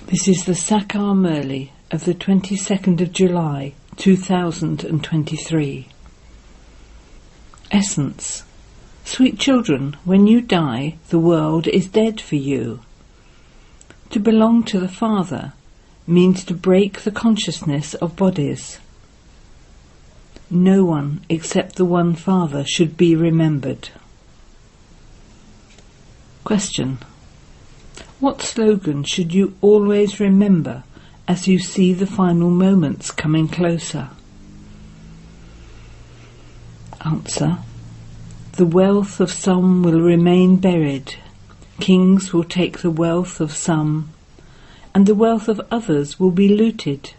This is the Sakar MURLI of the 22nd of July 2023. Essence. Sweet children, when you die, the world is dead for you. To belong to the Father means to break the consciousness of bodies. No one except the one Father should be remembered. Question. What slogan should you always remember as you see the final moments coming closer? Answer. The wealth of some will remain buried. Kings will take the wealth of some, and the wealth of others will be looted. ...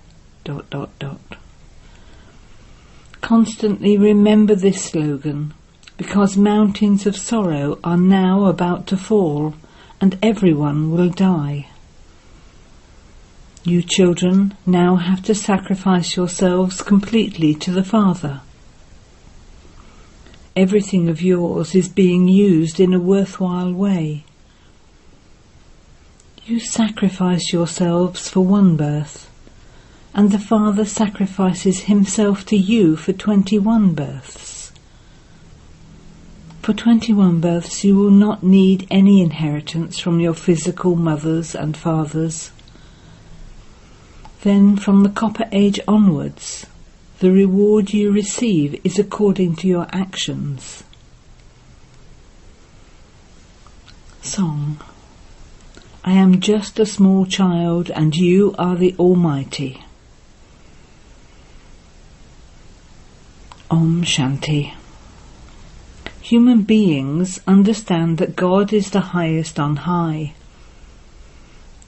Constantly remember this slogan, because mountains of sorrow are now about to fall, and everyone will die. You children now have to sacrifice yourselves completely to the Father. Everything of yours is being used in a worthwhile way. You sacrifice yourselves for one birth, and the Father sacrifices himself to you for 21 births. For 21 births you will not need any inheritance from your physical mothers and fathers. Then from the Copper Age onwards, the reward you receive is according to your actions. Song. I am just a small child and you are the Almighty. Om Shanti. Human beings understand that God is the highest on high.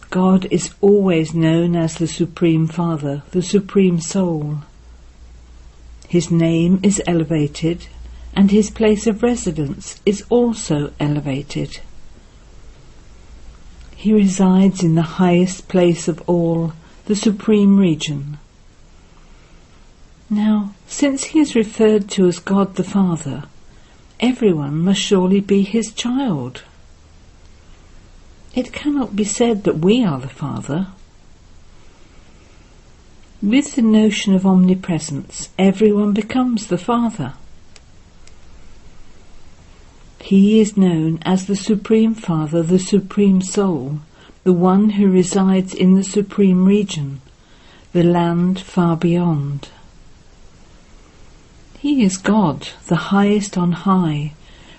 God is always known as the Supreme Father, the Supreme Soul. His name is elevated, and his place of residence is also elevated. He resides in the highest place of all, the Supreme Region. Now, since he is referred to as God the Father, everyone must surely be his child. It cannot be said that we are the Father. With the notion of omnipresence, everyone becomes the Father. He is known as the Supreme Father, the Supreme Soul, the one who resides in the Supreme Region, the land far beyond. He is God, the highest on high,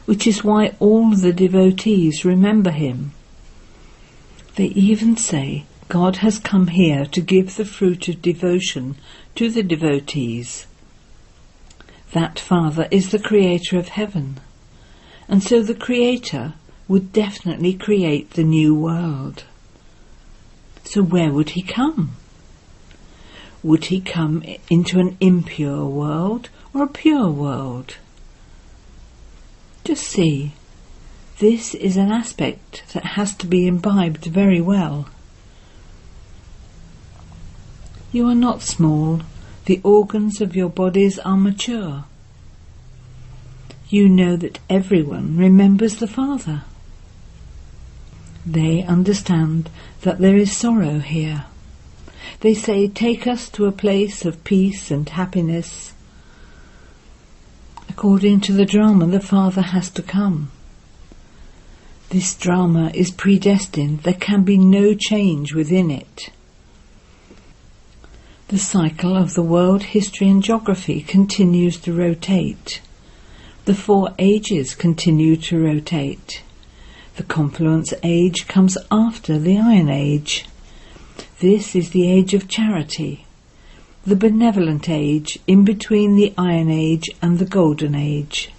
which is why all the devotees remember him. They even say God has come here to give the fruit of devotion to the devotees. That Father is the creator of heaven, and so the Creator would definitely create the new world. So where would he come? Would he come into an impure world or a pure world? Just see, this is an aspect that has to be imbibed very well. You are not small, the organs of your bodies are mature. You know that everyone remembers the Father. They understand that there is sorrow here. They say, take us to a place of peace and happiness. According to the drama, the Father has to come. This drama is predestined. There can be no change within it. The cycle of the world, history and geography continues to rotate. The 4 ages continue to rotate. The confluence age comes after the Iron Age. This is the age of charity, the benevolent age in between the Iron Age and the Golden Age.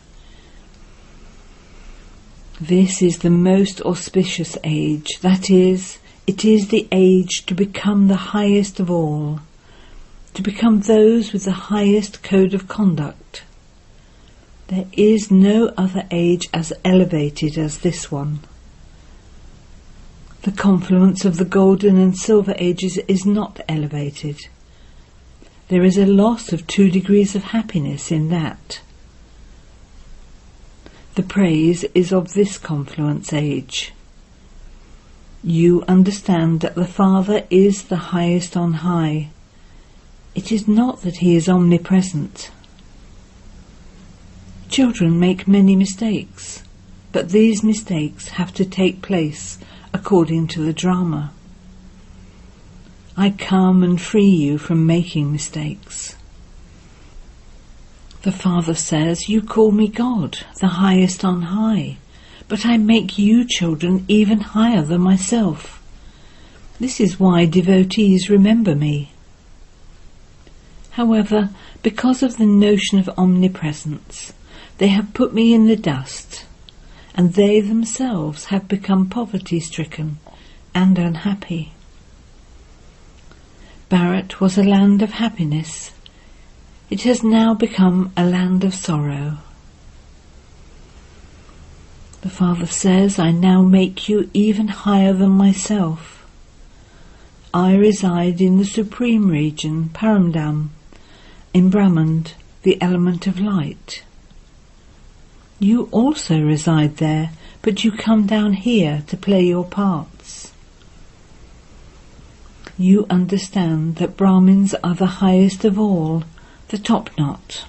This is the most auspicious age, that is, it is the age to become the highest of all, to become those with the highest code of conduct. There is no other age as elevated as this one. The confluence of the Golden and Silver Ages is not elevated. There is a loss of 2 degrees of happiness in that. The praise is of this confluence age. You understand that the Father is the highest on high. It is not that he is omnipresent. Children make many mistakes, but these mistakes have to take place according to the drama. I come and free you from making mistakes. The Father says, you call me God, the highest on high, but I make you children even higher than myself. This is why devotees remember me. However, because of the notion of omnipresence, they have put me in the dust, and they themselves have become poverty-stricken and unhappy. Bharat was a land of happiness. It has now become a land of sorrow. The Father says, I now make you even higher than myself. I reside in the supreme region, Paramdam, in Brahman, the element of light. You also reside there, but you come down here to play your parts. You understand that Brahmins are the highest of all, the top knot.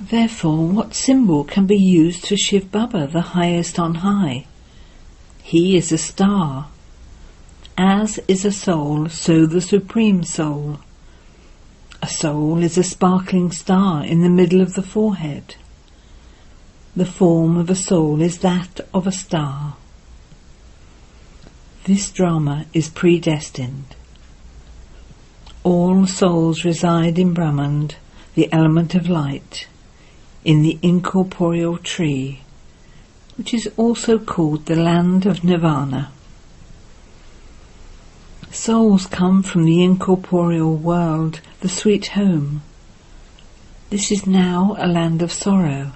Therefore, what symbol can be used for Shiv Baba, the highest on high? He is a star. As is a soul, so the supreme soul. A soul is a sparkling star in the middle of the forehead. The form of a soul is that of a star. This drama is predestined. All souls reside in Brahman, the element of light, in the incorporeal tree, which is also called the land of Nirvana. Souls come from the incorporeal world, the sweet home. This is now a land of sorrow.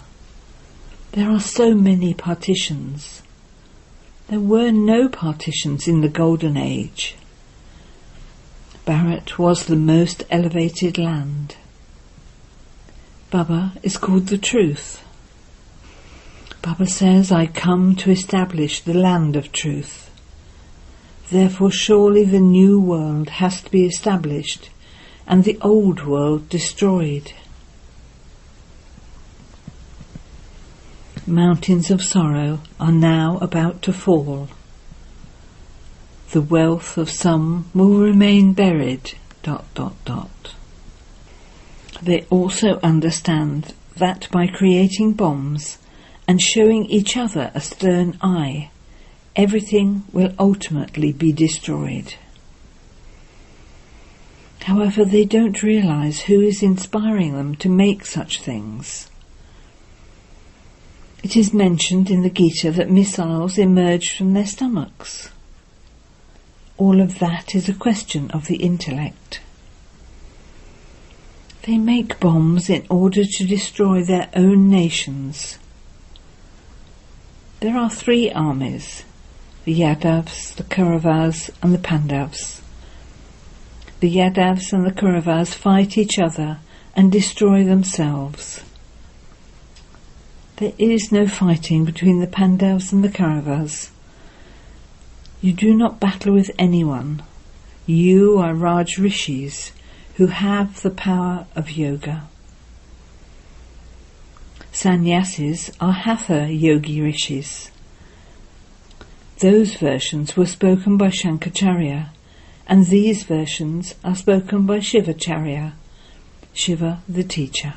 There are so many partitions. There were no partitions in the Golden Age. Bharat was the most elevated land. Baba is called the truth. Baba says, I come to establish the land of truth. Therefore surely the new world has to be established and the old world destroyed. Mountains of sorrow are now about to fall. The wealth of some will remain buried... They also understand that by creating bombs and showing each other a stern eye, everything will ultimately be destroyed. However, they don't realize who is inspiring them to make such things. It is mentioned in the Gita that missiles emerge from their stomachs. All of that is a question of the intellect. They make bombs in order to destroy their own nations. There are 3 armies, the Yadavs, the Kauravas and the Pandavas. The Yadavs and the Kauravas fight each other and destroy themselves. There is no fighting between the Pandavas and the Kauravas. You do not battle with anyone. You are Raj Rishis who have the power of yoga. Sannyasis are Hatha Yogi Rishis. Those versions were spoken by Shankaracharya, and these versions are spoken by Shivacharya, Shiva the teacher.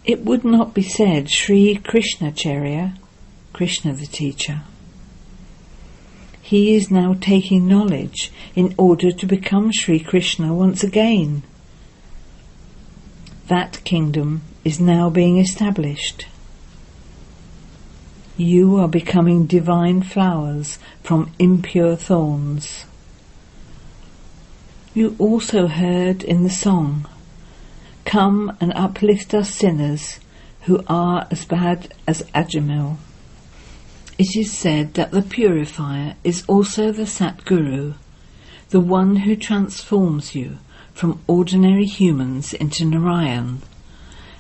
It would not be said Sri Krishnacharya, Krishna the teacher. He is now taking knowledge in order to become Sri Krishna once again. That kingdom is now being established. You are becoming divine flowers from impure thorns. You also heard in the song, Come and uplift us sinners who are as bad as Ajamil. It is said that the purifier is also the Satguru, the one who transforms you from ordinary humans into Narayan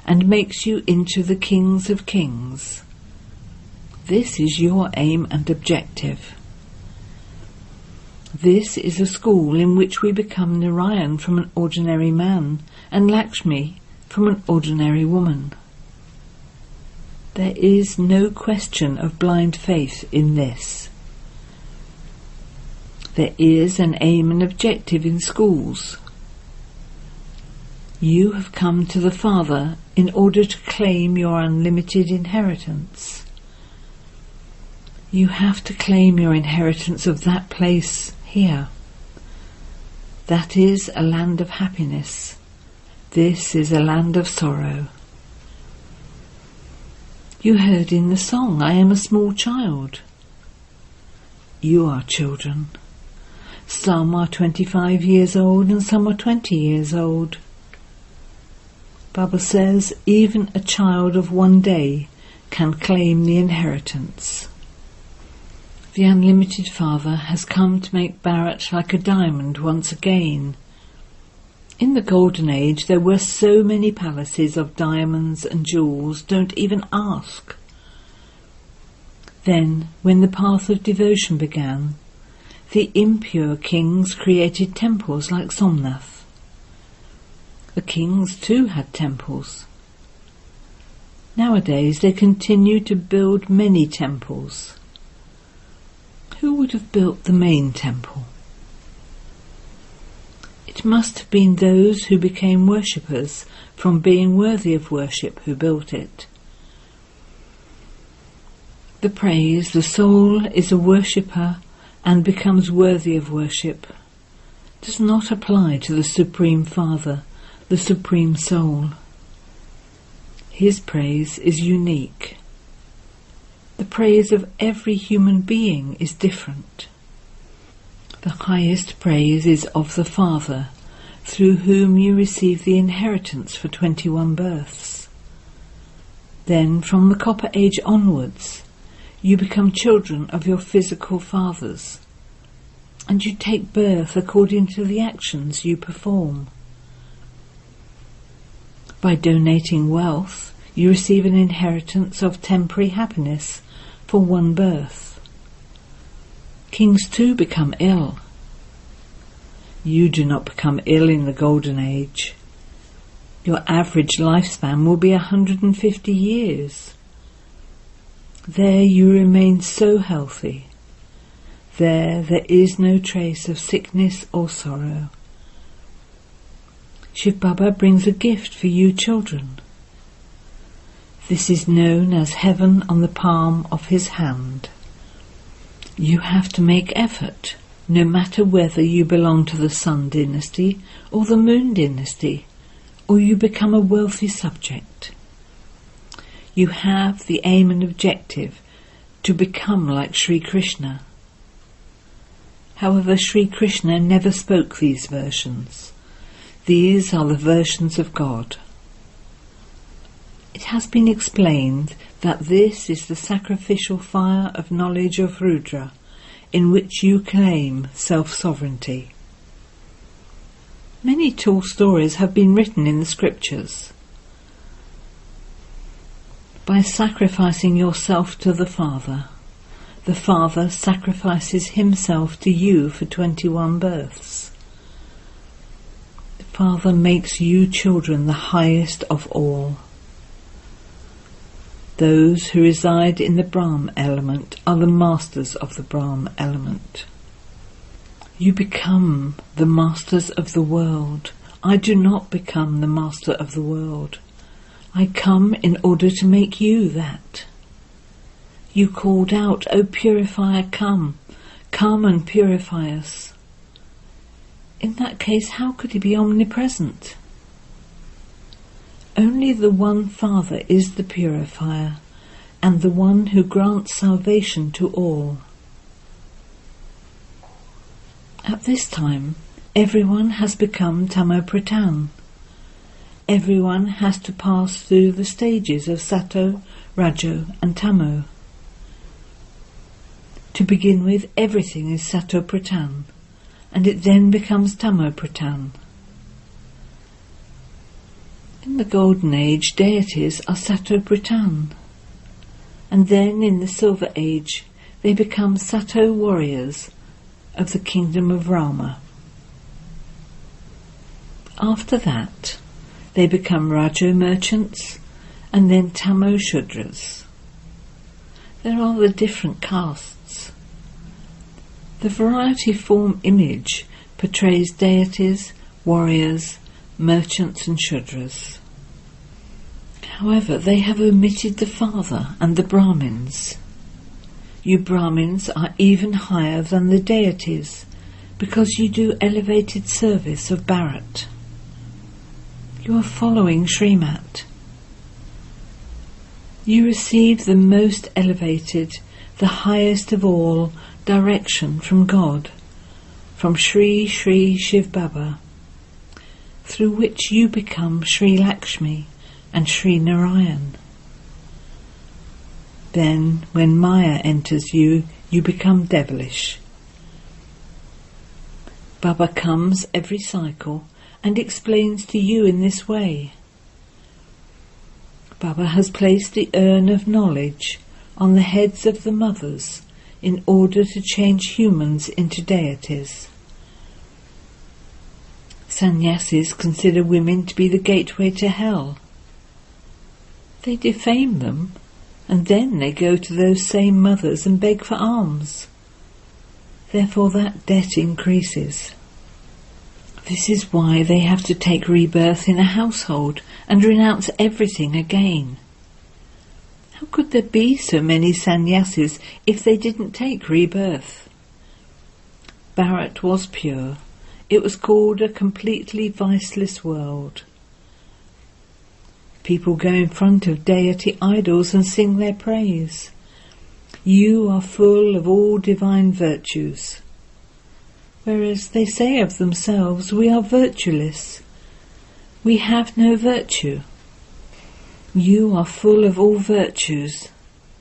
and makes you into the kings of kings. This is your aim and objective. This is a school in which we become Narayan from an ordinary man and Lakshmi from an ordinary woman. There is no question of blind faith in this. There is an aim and objective in schools. You have come to the Father in order to claim your unlimited inheritance. You have to claim your inheritance of that place here. That is a land of happiness. This is a land of sorrow. You heard in the song, I am a small child. You are children. Some are 25 years old and some are 20 years old. Baba says even a child of one day can claim the inheritance. The unlimited Father has come to make Bharat like a diamond once again. In the Golden Age there were so many palaces of diamonds and jewels, don't even ask. Then, when the path of devotion began, the impure kings created temples like Somnath. The kings too had temples. Nowadays they continue to build many temples. Who would have built the main temple? It must have been those who became worshippers from being worthy of worship who built it. The praise, the soul is a worshipper and becomes worthy of worship, does not apply to the Supreme Father, the Supreme Soul. His praise is unique. The praise of every human being is different. The highest praise is of the Father, through whom you receive the inheritance for 21 births. Then, from the Copper Age onwards, you become children of your physical fathers, and you take birth according to the actions you perform. By donating wealth, you receive an inheritance of temporary happiness for one birth. Kings too become ill. You do not become ill in the Golden Age. Your average lifespan will be 150 years. There you remain so healthy. There is no trace of sickness or sorrow. Shiv Baba brings a gift for you children. This is known as heaven on the palm of his hand. You have to make effort, no matter whether you belong to the Sun dynasty or the Moon dynasty, or you become a wealthy subject. You have the aim and objective to become like Sri Krishna. However, Sri Krishna never spoke these versions. These are the versions of God. It has been explained that this is the sacrificial fire of knowledge of Rudra, in which you claim self-sovereignty. Many tall stories have been written in the scriptures. By sacrificing yourself to the Father sacrifices himself to you for 21 births. The Father makes you children the highest of all. Those who reside in the Brahma element are the masters of the Brahma element. You become the masters of the world. I do not become the master of the world. I come in order to make you that. You called out, O purifier, come and purify us. In that case, how could he be omnipresent? Only the one Father is the purifier, and the one who grants salvation to all. At this time, everyone has become Tamo-Pradhan. Everyone has to pass through the stages of Sato, Rajo and Tamo. To begin with, everything is Sato-Pradhan, and it then becomes Tamo-Pradhan. In the Golden Age, deities are Sato-Pradhan. and then in the Silver Age they become Sato warriors of the kingdom of Brahma. After that, they become Rajo merchants and then Tamo Shudras. There are the different castes. The variety form image portrays deities, warriors, merchants and Shudras. However, they have omitted the father and the Brahmins. You Brahmins are even higher than the deities because you do elevated service of Bharat. You are following Srimat. You receive the most elevated, the highest of all, direction from God, from Sri Sri Shiv Baba, through which you become Sri Lakshmi and Sri Narayan. Then, when Maya enters you, you become devilish. Baba comes every cycle and explains to you in this way. Baba has placed the urn of knowledge on the heads of the mothers in order to change humans into deities. Sannyasis consider women to be the gateway to hell. They defame them, and then they go to those same mothers and beg for alms. Therefore that debt increases. This is why they have to take rebirth in a household and renounce everything again. How could there be so many sannyasis if they didn't take rebirth? Bharat was pure. It was called a completely viceless world. People go in front of deity idols and sing their praise. You are full of all divine virtues. Whereas they say of themselves, we are virtueless. We have no virtue. You are full of all virtues.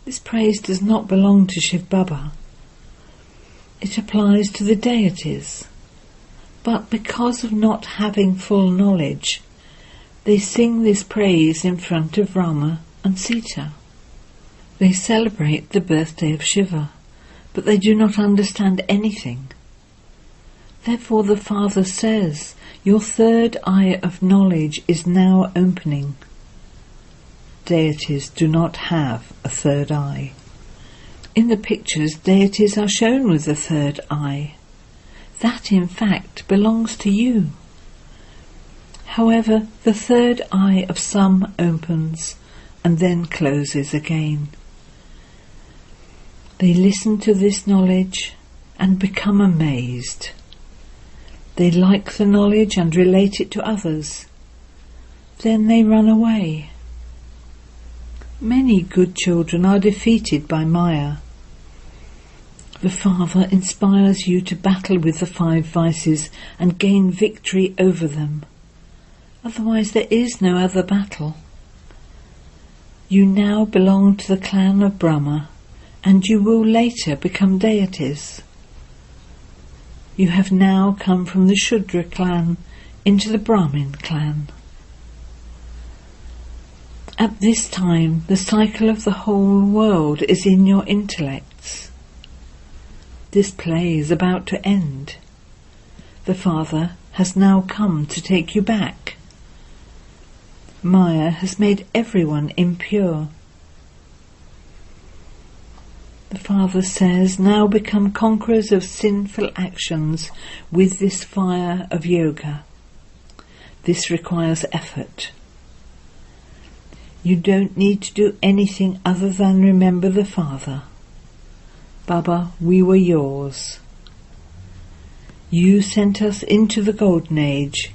This praise does not belong to Shiv Baba. It applies to the deities. But because of not having full knowledge, they sing this praise in front of Rama and Sita. They celebrate the birthday of Shiva, but they do not understand anything. Therefore the Father says, your third eye of knowledge is now opening. Deities do not have a third eye. In the pictures, deities are shown with a third eye. That, in fact, belongs to you. However, the third eye of some opens and then closes again. They listen to this knowledge and become amazed. They like the knowledge and relate it to others. Then they run away. Many good children are defeated by Maya. The Father inspires you to battle with the 5 vices and gain victory over them. Otherwise there is no other battle. You now belong to the clan of Brahma, and you will later become deities. You have now come from the Shudra clan into the Brahmin clan. At this time, the cycle of the whole world is in your intellects. This play is about to end. The Father has now come to take you back. Maya has made everyone impure. The Father says, now become conquerors of sinful actions with this fire of yoga. This requires effort. You don't need to do anything other than remember the Father. Baba, we were yours. You sent us into the Golden Age,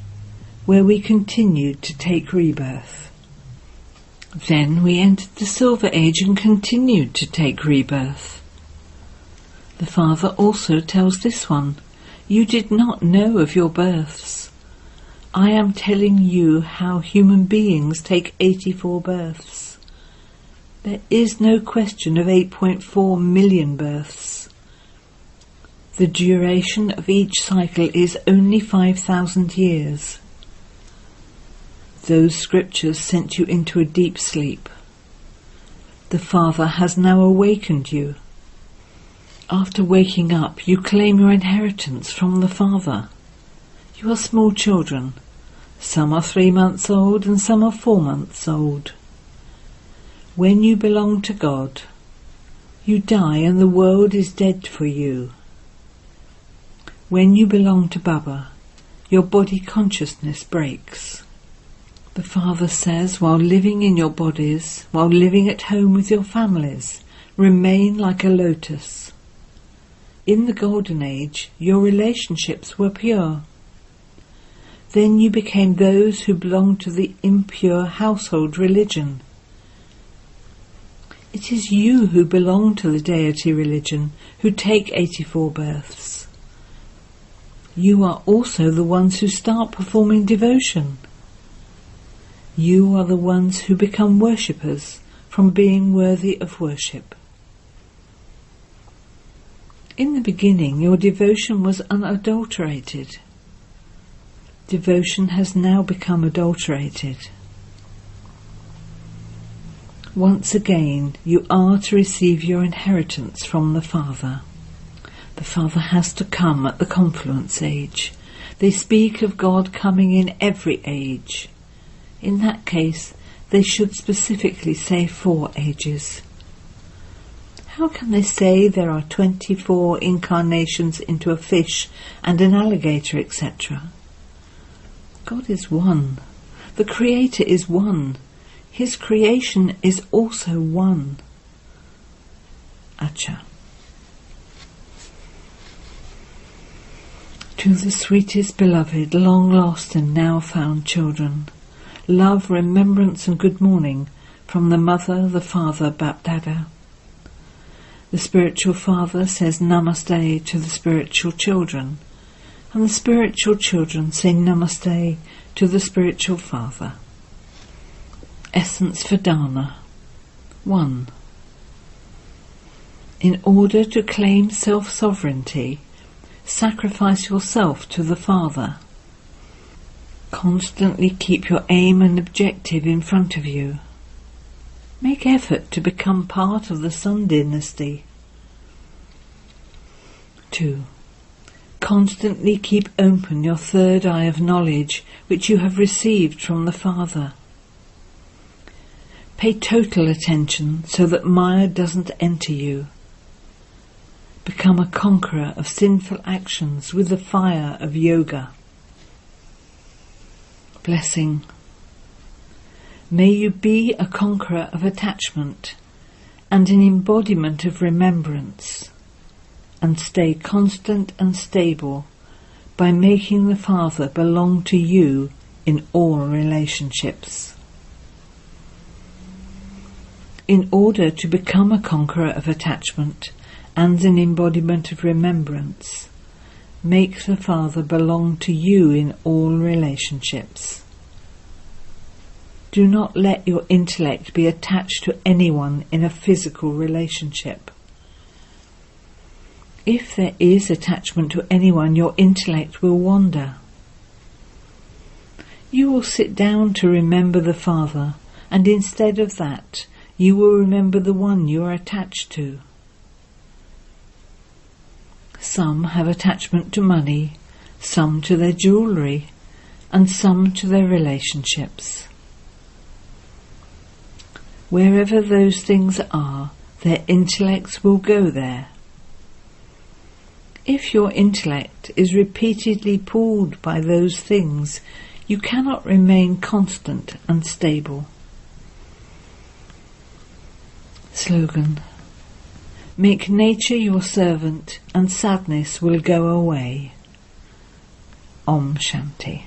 where we continued to take rebirth. Then we entered the Silver Age and continued to take rebirth. The Father also tells this one, you did not know of your births. I am telling you how human beings take 84 births. There is no question of 8.4 million births. The duration of each cycle is only 5,000 years. Those scriptures sent you into a deep sleep. The Father has now awakened you. After waking up, you claim your inheritance from the Father. You are small children. Some are 3 months old and some are 4 months old. When you belong to God, you die and the world is dead for you. When you belong to Baba, your body consciousness breaks. The Father says, while living in your bodies, while living at home with your families, remain like a lotus. In the Golden Age, your relationships were pure. Then you became those who belonged to the impure household religion. It is you who belong to the deity religion, who take 84 births. You are also the ones who start performing devotion. You are the ones who become worshippers from being worthy of worship. In the beginning, your devotion was unadulterated. Devotion has now become adulterated. Once again, you are to receive your inheritance from the Father. The Father has to come at the confluence age. They speak of God coming in every age. In that case, they should specifically say 4 ages. How can they say there are 24 incarnations into a fish and an alligator, etc.? God is one. The Creator is one. His creation is also one. Acha. To the sweetest beloved, long lost and now found children, love, remembrance and good morning from the Mother, the Father, Bapdada. The spiritual father says Namaste to the spiritual children, and the spiritual children say Namaste to the spiritual father. Essence for Dharma. 1. In order to claim self-sovereignty, sacrifice yourself to the Father. Constantly keep your aim and objective in front of you. Make effort to become part of the Sun dynasty. 2. Constantly keep open your third eye of knowledge which you have received from the Father. Pay total attention so that Maya doesn't enter you. Become a conqueror of sinful actions with the fire of yoga. Blessing. May you be a conqueror of attachment and an embodiment of remembrance, and stay constant and stable by making the Father belong to you in all relationships. In order to become a conqueror of attachment and an embodiment of remembrance, make the Father belong to you in all relationships. Do not let your intellect be attached to anyone in a physical relationship. If there is attachment to anyone, your intellect will wander. You will sit down to remember the Father, and instead of that, you will remember the one you are attached to. Some have attachment to money, some to their jewellery, and some to their relationships. Wherever those things are, their intellects will go there. If your intellect is repeatedly pulled by those things, you cannot remain constant and stable. Slogan. Make nature your servant and sadness will go away. Om Shanti.